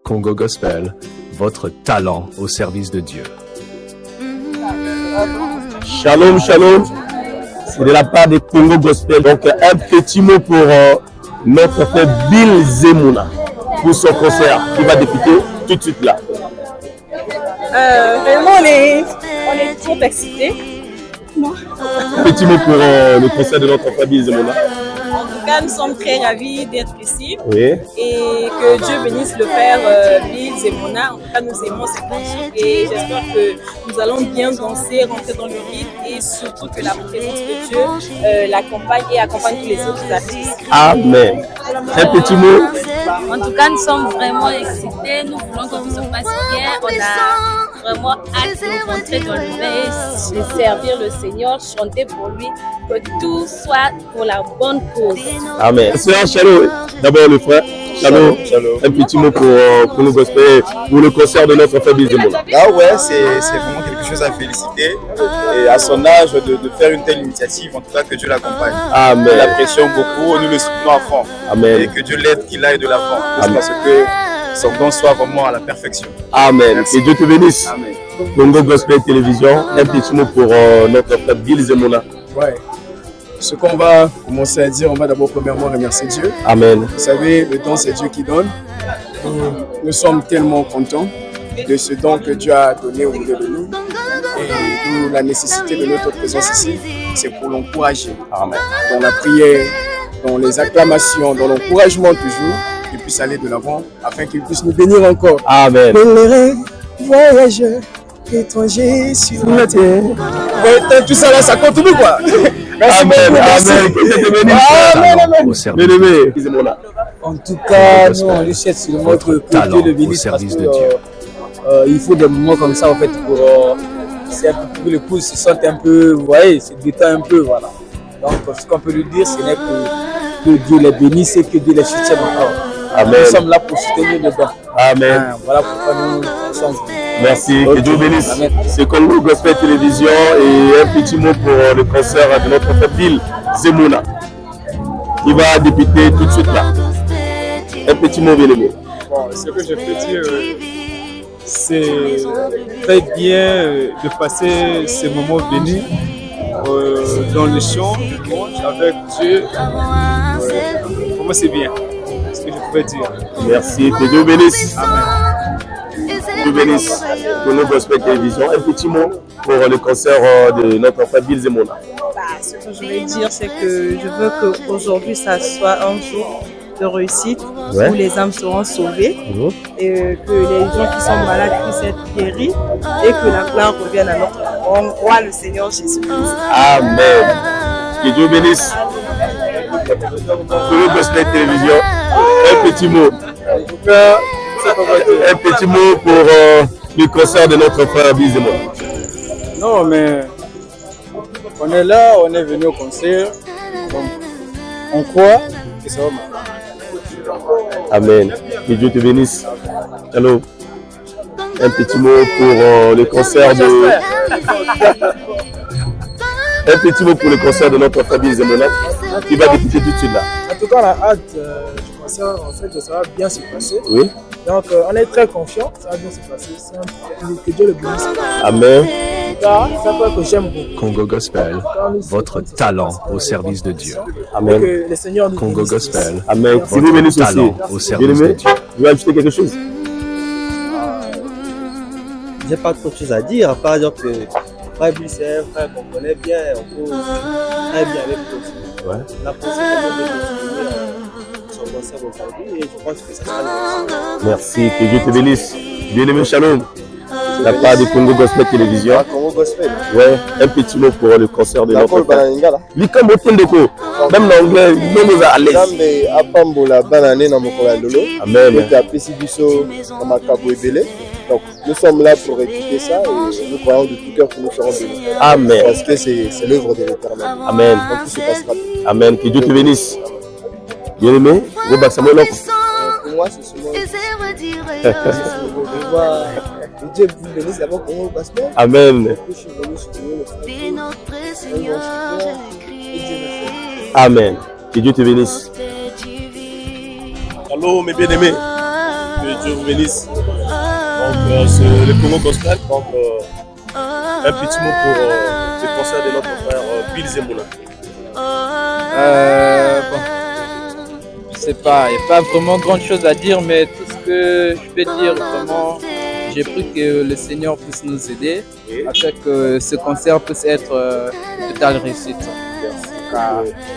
Congo Gospel, votre talent au service de Dieu. Shalom, shalom. C'est de la part de Congo Gospel. Donc, un petit mot pour notre frère Bill Zemuna pour son concert qui va débuter tout de suite là. Vraiment, on est trop excités. Un petit mot pour le concert de notre frère Bill Zemuna. En tout cas, nous sommes très ravis d'être ici. Oui. Et que Dieu bénisse le Père Bill Zemuna. En tout cas, nous aimons cette musique et j'espère que nous allons bien danser, rentrer dans le rythme et surtout que la présence de Dieu l'accompagne et accompagne tous les autres artistes. Amen. Un petit mot. En tout cas, nous sommes vraiment excités. Nous voulons que tout se passe bien. On a vraiment hâte de rentrer dans le bain, de servir le Seigneur, chanter pour lui, que tout soit pour la bonne cause. Amen. Sœur Shalom, d'abord le frère. Shalom. Un petit mot pour le gospel, pour le concert de notre frère Bill Zemuna. Ah ouais, c'est vraiment quelque chose à féliciter. Et à son âge, de faire une telle initiative, en tout cas que Dieu l'accompagne. Amen. Nous l'apprécions beaucoup, nous le soutenons à fond. Amen. Et que Dieu l'aide, qu'il aille de l'avant. Parce que son don soit vraiment à la perfection. Amen. Merci. Que Dieu te bénisse. Amen. Congo Gospel Télévision, un petit mot pour notre frère Bill Zemuna. Ouais. Ce qu'on va commencer à dire, on va d'abord premièrement remercier Dieu. Amen. Vous savez, le don, c'est Dieu qui donne. Nous sommes tellement contents de ce don que Dieu a donné au milieu de nous. Et d'où la nécessité de notre présence ici, c'est pour l'encourager. Amen. Dans la prière, dans les acclamations, dans l'encouragement toujours, qu'il puisse aller de l'avant afin qu'il puisse nous bénir encore. Amen. Pèlerins, voyageurs, étrangers sur la terre. Ouais, tout ça là, ça continue quoi. Merci Amen. beaucoup, merci. Amen. Que Dieu te bénisse. Amen, amen. Au service Bien aimé, Zemuna. En tout cas, Gospel, nous on lui souhaite seulement votre que talent Dieu le au bénisse parce service que de Dieu. il faut des moments comme ça en fait pour que le pouce se sente un peu, vous voyez, se détend un peu, voilà. Donc ce qu'on peut lui dire, ce n'est que Dieu les bénisse et que Dieu les soutienne encore. Amen. Nous sommes là pour soutenir dedans. Amen. Voilà pourquoi nous sommes venus. Merci, que Dieu bénisse. Amen. C'est Congo Gospel Télévision et un petit mot pour le concert de notre frère Bill Zemuna qui va débuter tout de suite là. Un petit mot, bien aimé. Bon, ce que je peux dire, c'est très bien de passer ces moments bénis dans le chant, le louange avec Dieu. Pour moi, c'est bien. C'est ce que je peux dire. Merci, que Dieu bénisse. Dieu bénisse Congo Gospel Télévision. Un petit mot pour le concert de notre frère Bill Zemuna. Ce que je vais dire, c'est que je veux qu'aujourd'hui, ça soit un jour de réussite où les âmes seront sauvées et que les gens qui sont malades puissent être guéris et que la gloire revienne à notre roi, le Seigneur Jésus-Christ. Amen. Que Dieu bénisse Congo Gospel Télévision. Un petit mot. Un petit mot pour le concert de notre frère Bill Zemuna. Non, mais on est là, on est venu au concert. Donc, on croit que ça va marcher. Amen. Que Dieu te bénisse. Allô. Un petit mot pour le concert de. Un petit mot pour le concert de notre frère Bill Zemuna qui va débuter tout de suite là. En tout cas, on a hâte du concert, en fait, ça va bien se passer. Oui. Donc on est très confiants, ça va bien se passer. Que Dieu le bénisse. Amen. C'est un peu que j'aime beaucoup. Congo Gospel, votre talent au service de Dieu. Amen. Que le Seigneur nous Congo bénisse. Gospel, Amen. Si vous bénissez aussi. talent au Bien service de aimé, Dieu. vous voulez ajouter quelque chose? J'ai pas trop de choses à dire, à part dire que Frère Bill, c'est un frère qu'on connaît bien, on cause très bien avec lui. Ouais. On a pensé comment de son concert aujourd'hui et je pense que ça sera le Merci. Que Dieu te bénisse. Bien aimé, shalom. La part de Congo Gospel Télévision. Congo Gospel. Ouais. Un petit mot pour le concert de notre D'accord, frère. Bananingala. Likambo Tendeko. Même en anglais, même à l'aise. Nzambe apambola banane na mokolo ya lelo. Amen. Ete apesi biso na makambo ebele. Donc nous sommes là pour écouter ça et nous croyons de tout cœur que nous serons bénis. Amen. Parce que c'est l'œuvre de l'Éternel. Amen. Donc tout se passera bien. Amen. Que Dieu te bénisse. Bien aimé, Robert Samuel Loko. Pour moi, c'est souvent. Que Dieu vous bénisse d'abord pour nous parce que Amen. je suis venu soutenir le frère. Amen. Que Dieu te bénisse. Allô mes bien-aimés, Que Dieu vous bénisse. Donc, c'est le Congo Gospel. Donc, un petit mot pour le concert de notre frère Bill Zemmoula. Je sais pas, il n'y a pas vraiment grand chose à dire, mais tout ce que je peux dire vraiment, j'ai pris que le Seigneur puisse nous aider afin que ce concert puisse être une totale réussite.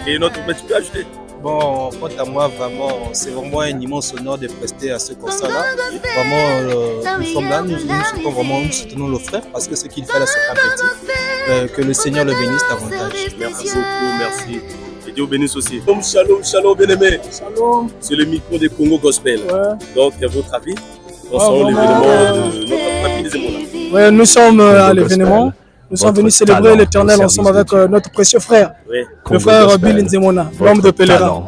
Et notre tu peux ajouter? Bon, quant à moi, vraiment, c'est vraiment un immense honneur de prester à ce concert-là. Vraiment, nous sommes là, nous soutenons le frère parce que ce qu'il fait là, c'est pas petit. Que le Seigneur le bénisse davantage. Merci beaucoup, merci. Et Dieu vous bénisse aussi. Shalom, shalom, bien-aimé. Shalom. C'est le micro des Congo Gospel. Ouais. Donc, à votre avis, concernant l'événement de notre frère Bill Zemmoula. Ouais, nous sommes à l'événement. Nous sommes venus célébrer l'Éternel ensemble avec notre précieux frère, le frère Bill Zemmoula, l'homme de pèlerin.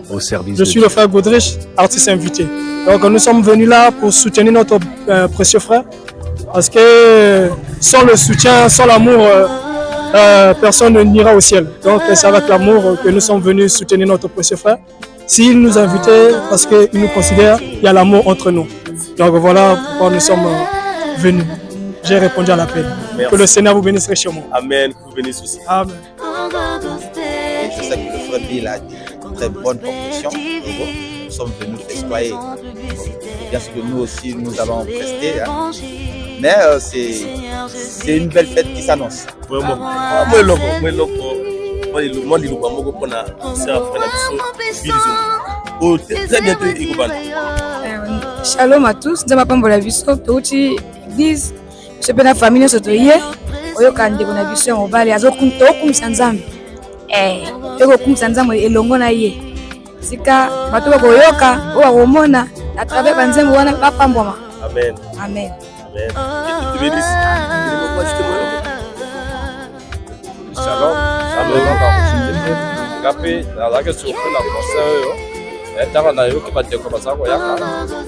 Je suis le frère Godrich, artiste invité. Donc nous sommes venus là pour soutenir notre précieux frère, parce que sans le soutien, sans l'amour, personne n'ira au ciel. Donc c'est avec l'amour que nous sommes venus soutenir notre précieux frère. S'il nous a invités, parce qu'il nous considère, il y a l'amour entre nous. Donc voilà pourquoi nous sommes venus. J'ai répondu à l'appel. Que le Seigneur vous bénisse richement. Amen, que vous bénisse aussi. Amen. Je sais que le frère Bill a dit une très bonne proposition. Nous sommes venus festoyer. Bien sûr que nous aussi, nous allons prester. Hein. Mais c'est une belle fête qui s'annonce. Vraiment. Shalom à tous. Nous avons la vision. Église. Je peux la famille se toyer. Oyo kande kuna biso on va aller azokumta okumisa nzambe. Eko kumisa nzambe elongo na ye. Sika bato bakoyoka o komona à travers banzembo wana bapamboma. Amen. Amen. Amen. Que tu bénisses. Shalom. Shalom. Ngapi nazake surprise na concert oyo. Etanga na yoki bateko bazako yaka.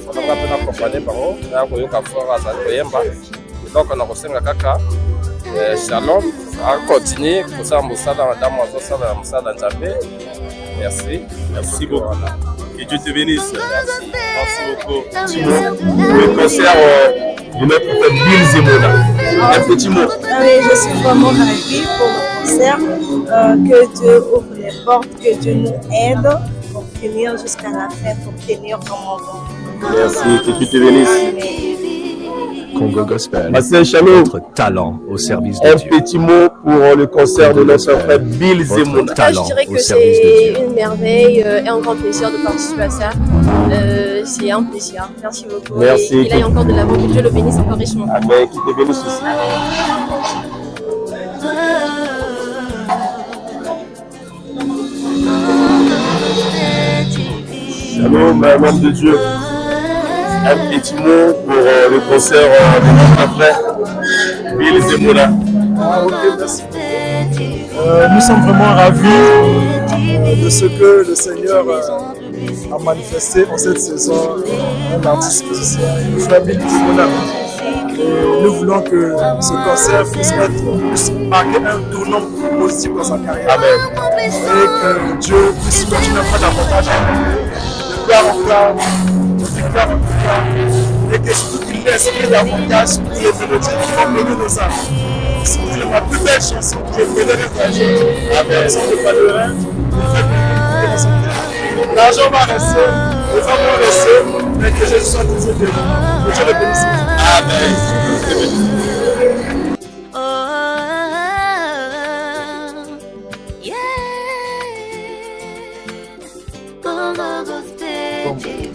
On va pas accompagner bango na koyoka fora za koyemba. Donc on a reçu kaka Shalom, on continue pour ça musala madame azosala musala nzambe. Merci beaucoup. Que Dieu te bénisse. Merci beaucoup. Le concert de notre frère Bill Zemmoula. Un petit mot. Oui, je suis vraiment ravie pour le concert. Que Dieu ouvre les portes, que Dieu nous aide pour finir jusqu'à la fin, pour tenir comme on veut. Merci, que Dieu te bénisse. Congo Gospel, votre talent au service de Dieu. Un petit mot pour le concert de notre frère Bill Zemmoula. Je dirais que c'est une merveille et un grand plaisir de participer à ça. C'est un plaisir. Merci beaucoup. Merci. Et il a encore de l'amour. Que Dieu le bénisse encore richement. Amen. Qu'il te bénisse aussi. Shalom, homme de Dieu. Un petit mot pour le concert de notre frère Bill Zemmoula. Ok, merci. Nous sommes vraiment ravis de ce que le Seigneur a manifesté en cette saison. Un artiste musicien, le frère Bill Zemmoula. Nous voulons que ce concert puisse marquer un tournant positif dans sa carrière. Amen. Et que Dieu puisse continuer à faire davantage de gloire en gloire. Et que surtout qu'il laisse davantage sur les mélodies qui vont mener nos âmes. C'est la plus belle chanson que je connais de ta chanson. Amen. Sans le pèlerin, l'argent va rester, les femmes vont rester, mais que Jésus soit toujours béni. Que Dieu le bénisse. Amen.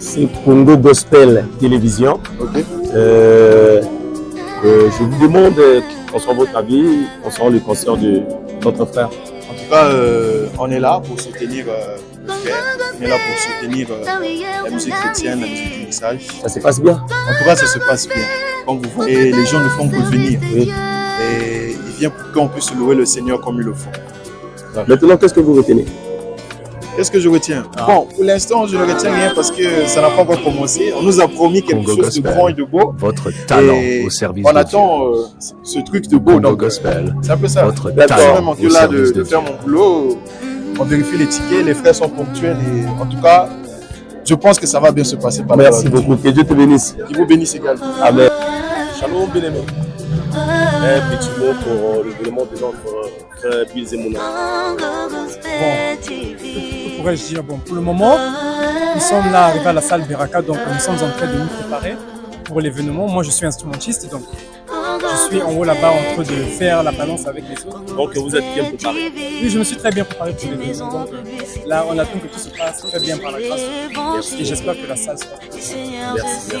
C'est Congo Gospel Télévision. Okay. Je vous demande concernant votre avis, concernant le concert de notre frère. En tout cas, on est là pour soutenir le frère. On est là pour soutenir la musique chrétienne, la musique du message. Ça se passe bien? En tout cas, ça se passe bien. Comme vous voyez, les gens le font pour venir. Oui. Et il vient pour qu'on puisse louer le Seigneur comme il le faut. Maintenant, qu'est-ce que vous retenez? Qu'est-ce que je retiens? Bon, pour l'instant, je ne retiens rien parce que ça n'a pas encore commencé. On nous a promis quelque Congo chose Gospel, de grand et de beau. Votre talent et au service on de attend ce truc de beau. Congo Donc, Gospel, c'est un peu ça. votre D'accord. talent Vraiment que au là service de de faire Dieu. mon boulot. On vérifie les tickets, les frais sont ponctuels et en tout cas, je pense que ça va bien se passer. Merci beaucoup. Que Dieu te bénisse. Qu'il vous bénisse également. Amen. Shalom, bien-aimé. Un petit mot pour l'événement de notre frère Bill Zemouna. Que pourrais-je dire? Bon, pour le moment, nous sommes là arrivés à la salle Beraka, donc nous sommes en train de nous préparer pour l'événement. Moi, je suis instrumentiste, donc je suis en haut là-bas en train de faire la balance avec les autres. Donc vous êtes bien préparé? Oui, je me suis très bien préparé pour l'événement. Donc là, on attend que tout se passe très bien par la grâce. Merci. Et j'espère que la salle sera. Merci.